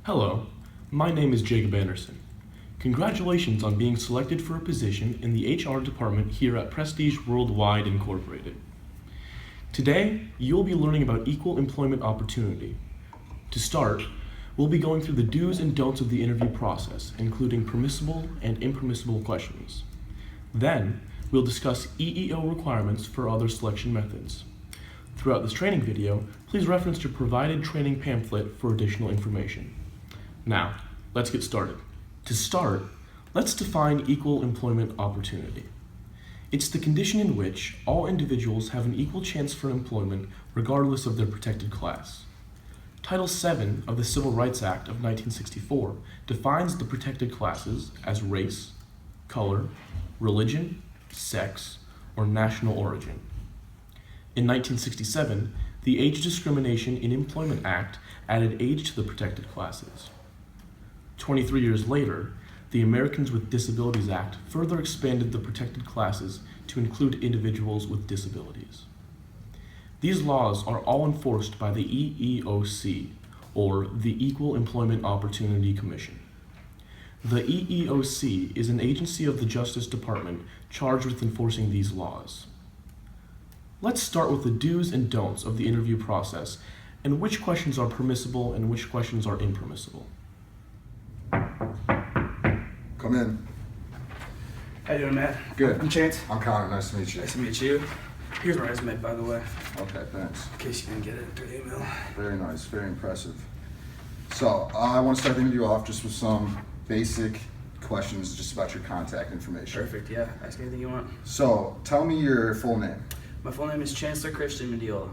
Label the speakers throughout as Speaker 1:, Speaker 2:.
Speaker 1: Hello, my name is Jacob Anderson. Congratulations on being selected for a position in the HR department here at Prestige Worldwide Incorporated. Today, you'll be learning about equal employment opportunity. To start, we'll be going through the do's and don'ts of the interview process, including permissible and impermissible questions. Then, we'll discuss EEO requirements for other selection methods. Throughout this training video, please reference your provided training pamphlet for additional information. Now, let's get started. To start, let's define equal employment opportunity. It's the condition in which all individuals have an equal chance for employment regardless of their protected class. Title VII of the Civil Rights Act of 1964 defines the protected classes as race, color, religion, sex, or national origin. In 1967, the Age Discrimination in Employment Act added age to the protected classes. 23 years later, the Americans with Disabilities Act further expanded the protected classes to include individuals with disabilities. These laws are all enforced by the EEOC, or the Equal Employment Opportunity Commission. The EEOC is an agency of the Justice Department charged with enforcing these laws. Let's start with the do's and don'ts of the interview process and which questions are permissible and which questions are impermissible.
Speaker 2: Come in.
Speaker 3: How you doing, Matt?
Speaker 2: Good.
Speaker 3: I'm Chance.
Speaker 2: I'm Connor. Nice to meet you.
Speaker 3: Nice to meet you. Here's my resume, by the way,
Speaker 2: Okay, thanks.
Speaker 3: in case you didn't get it through the email.
Speaker 2: Very nice. Very impressive. So, I want to start the interview off just with some basic questions just about your contact information.
Speaker 3: Perfect, yeah. Ask anything you want.
Speaker 2: So, tell me your full name.
Speaker 3: My full name is Chancellor Christian Mendiola.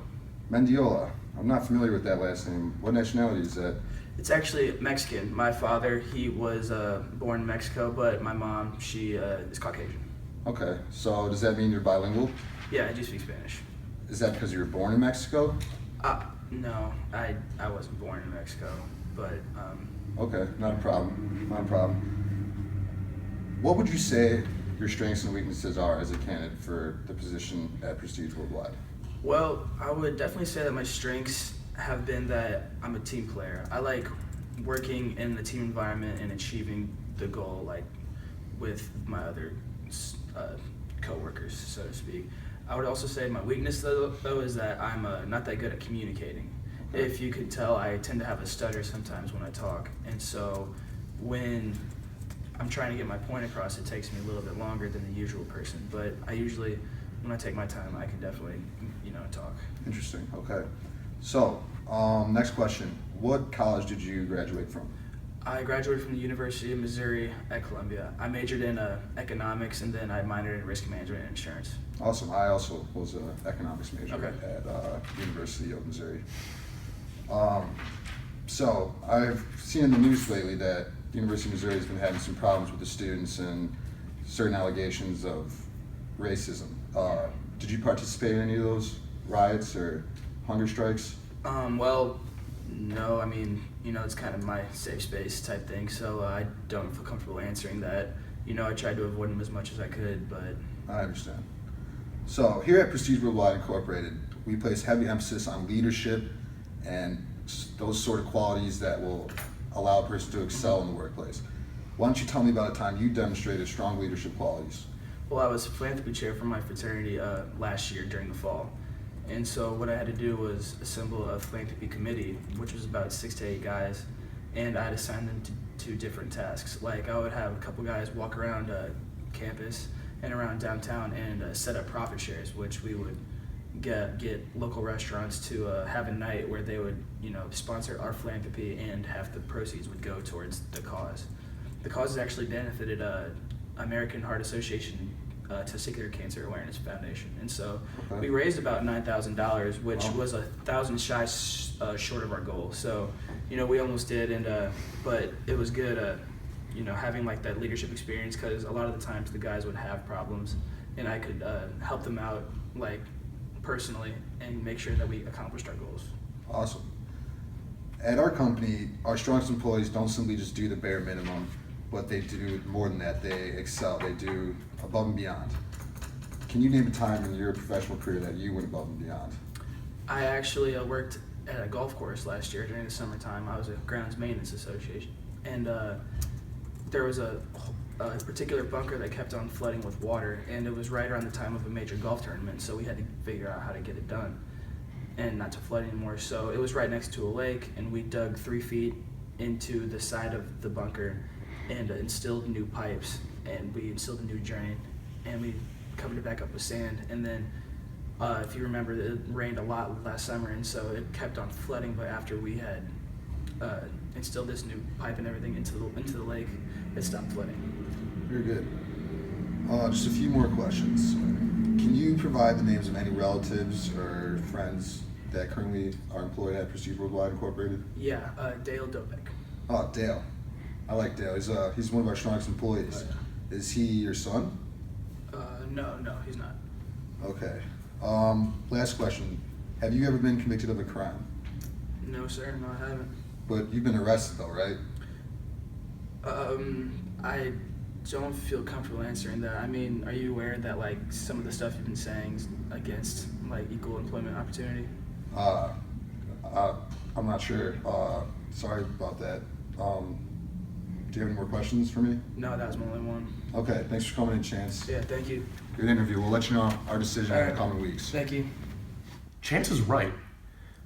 Speaker 2: Mendiola. I'm not familiar with that last name. What nationality is that?
Speaker 3: It's actually Mexican. My father, he was born in Mexico, but my mom, she is Caucasian.
Speaker 2: Okay, so does that mean you're bilingual?
Speaker 3: Yeah, I do speak Spanish.
Speaker 2: Is that because you were born in Mexico?
Speaker 3: No, I wasn't born in Mexico, but
Speaker 2: Okay, not a problem. Not a problem. What would you say your strengths and weaknesses are as a candidate for the position at Prestige Worldwide?
Speaker 3: well, I would definitely say that my strengths have been that I'm a team player. I like working in the team environment and achieving the goal, like with my other co-workers, so to speak. I would also say my weakness though is that I'm not that good at communicating.
Speaker 2: Okay.
Speaker 3: If you could tell, I tend to have a stutter sometimes when I talk, and so when I'm trying to get my point across, it takes me a little bit longer than the usual person. But I usually, when I take my time, I can definitely, talk.
Speaker 2: Interesting. Okay. So, next question. What college did you graduate from?
Speaker 3: I graduated from the University of Missouri at Columbia. I majored in economics, and then I minored in risk management and insurance.
Speaker 2: Awesome. I also was an economics major
Speaker 3: Okay.
Speaker 2: at University of Missouri. So, I've seen in the news lately that the University of Missouri has been having some problems with the students and certain allegations of racism. Did you participate in any of those riots or hunger strikes?
Speaker 3: Well, no, I mean, it's kind of my safe space type thing, so I don't feel comfortable answering that. I tried to avoid them as much as I could, but
Speaker 2: I understand. So here at Prestige Worldwide Incorporated, we place heavy emphasis on leadership and those sort of qualities that will allow a person to excel in the workplace. Why don't you tell me about a time you demonstrated strong leadership qualities?
Speaker 3: well, I was philanthropy chair for my fraternity last year during the fall. And so what I had to do was assemble a philanthropy committee, which was about 6 to 8 guys, and I'd assign them to different tasks. Like I would have a couple guys walk around campus and around downtown and set up profit shares, which we would get local restaurants to have a night where they would sponsor our philanthropy, and half the proceeds would go towards the cause. The cause has actually benefited American Heart Association Testicular Cancer Awareness Foundation, and so
Speaker 2: Okay.
Speaker 3: we raised about $9,000, which
Speaker 2: Wow.
Speaker 3: was 1,000 shy short of our goal. So we almost did, and but it was good having like that leadership experience, because a lot of the times the guys would have problems and I could help them out like personally and make sure that we accomplished our goals.
Speaker 2: Awesome. At our company, our strongest employees don't simply just do the bare minimum, but they do more than that. They excel. They do above and beyond. Can you name a time in your professional career that you went above and beyond?
Speaker 3: I actually worked at a golf course last year during the summertime. I was a grounds maintenance association, and there was a particular bunker that kept on flooding with water, and it was right around the time of a major golf tournament, so we had to figure out how to get it done and not to flood anymore. So it was right next to a lake, and we dug 3 feet into the side of the bunker and instilled new pipes, and we instilled a new drain, and we covered it back up with sand. And then if you remember, it rained a lot last summer, and so it kept on flooding, but after we had instilled this new pipe and everything into the lake, it stopped flooding.
Speaker 2: Very good. Just a few more questions. Can you provide the names of any relatives or friends that currently are employed at Prestige Worldwide Incorporated?
Speaker 3: Yeah, Dale Dobek.
Speaker 2: Oh, Dale. I like Dale. He's one of our strongest employees.
Speaker 3: Oh, yeah.
Speaker 2: Is he your son?
Speaker 3: No, he's not.
Speaker 2: Okay. Last question. Have you ever been convicted of a crime?
Speaker 3: No, sir, no, I haven't.
Speaker 2: But you've been arrested though, right?
Speaker 3: I don't feel comfortable answering that. I mean, are you aware that like some of the stuff you've been saying is against like equal employment opportunity?
Speaker 2: I'm not sure. Sorry about that. Do you have any more questions for me?
Speaker 3: No, that was my only one.
Speaker 2: Okay, thanks for coming in, Chance.
Speaker 3: Yeah, thank you.
Speaker 2: Good interview. We'll let you know our decision in the coming weeks.
Speaker 3: Thank you.
Speaker 1: Chance is right.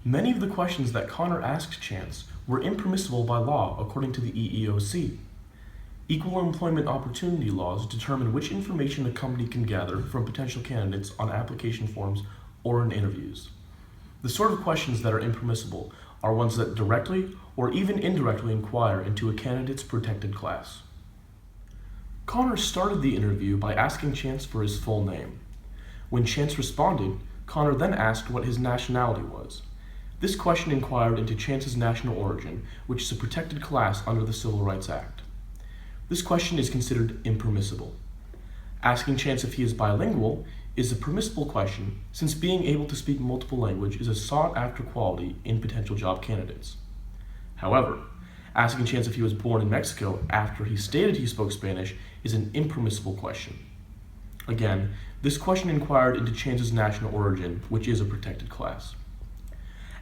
Speaker 1: Many of the questions that Connor asked Chance were impermissible by law according to the EEOC. Equal employment opportunity laws determine which information a company can gather from potential candidates on application forms or in interviews. The sort of questions that are impermissible are ones that directly or even indirectly inquire into a candidate's protected class. Connor started the interview by asking Chance for his full name. When Chance responded, Connor then asked what his nationality was. This question inquired into Chance's national origin, which is a protected class under the Civil Rights Act. This question is considered impermissible. Asking Chance if he is bilingual is a permissible question, since being able to speak multiple languages is a sought-after quality in potential job candidates. However, asking Chance if he was born in Mexico after he stated he spoke Spanish is an impermissible question. Again, this question inquired into Chance's national origin, which is a protected class.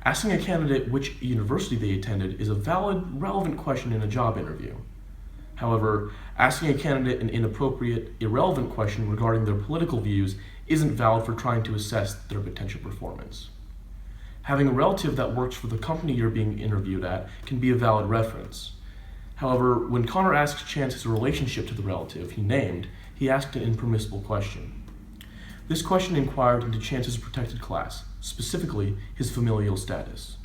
Speaker 1: Asking a candidate which university they attended is a valid, relevant question in a job interview. However, asking a candidate an inappropriate, irrelevant question regarding their political views isn't valid for trying to assess their potential performance. Having a relative that works for the company you're being interviewed at can be a valid reference. However, when Connor asked Chance his relationship to the relative he named, he asked an impermissible question. This question inquired into Chance's protected class, specifically his familial status.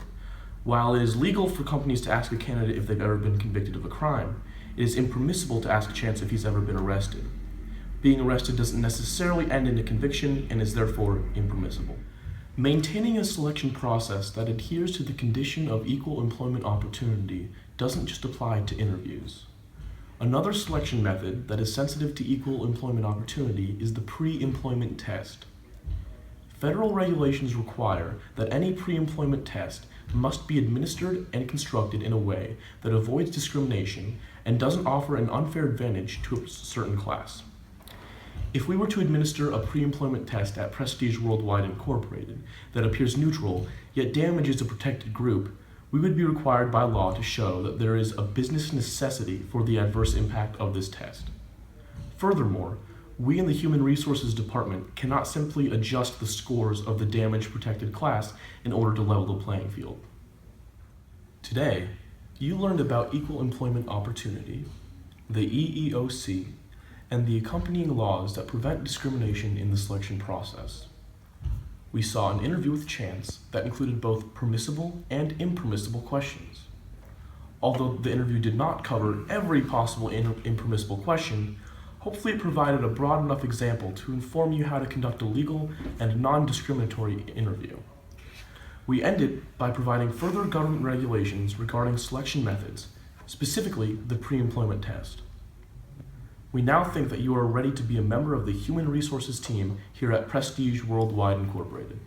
Speaker 1: While it is legal for companies to ask a candidate if they've ever been convicted of a crime, it is impermissible to ask Chance if he's ever been arrested. Being arrested doesn't necessarily end in a conviction and is therefore impermissible. Maintaining a selection process that adheres to the condition of equal employment opportunity doesn't just apply to interviews. Another selection method that is sensitive to equal employment opportunity is the pre-employment test. Federal regulations require that any pre-employment test must be administered and constructed in a way that avoids discrimination and doesn't offer an unfair advantage to a certain class. If we were to administer a pre-employment test at Prestige Worldwide Incorporated that appears neutral yet damages a protected group, we would be required by law to show that there is a business necessity for the adverse impact of this test. Furthermore, we in the Human Resources Department cannot simply adjust the scores of the damaged protected class in order to level the playing field. Today, you learned about equal employment opportunity, the EEOC, and the accompanying laws that prevent discrimination in the selection process. We saw an interview with Chance that included both permissible and impermissible questions. Although the interview did not cover every possible impermissible question, hopefully it provided a broad enough example to inform you how to conduct a legal and non-discriminatory interview. We ended by providing further government regulations regarding selection methods, specifically the pre-employment test. We now think that you are ready to be a member of the Human Resources team here at Prestige Worldwide Incorporated.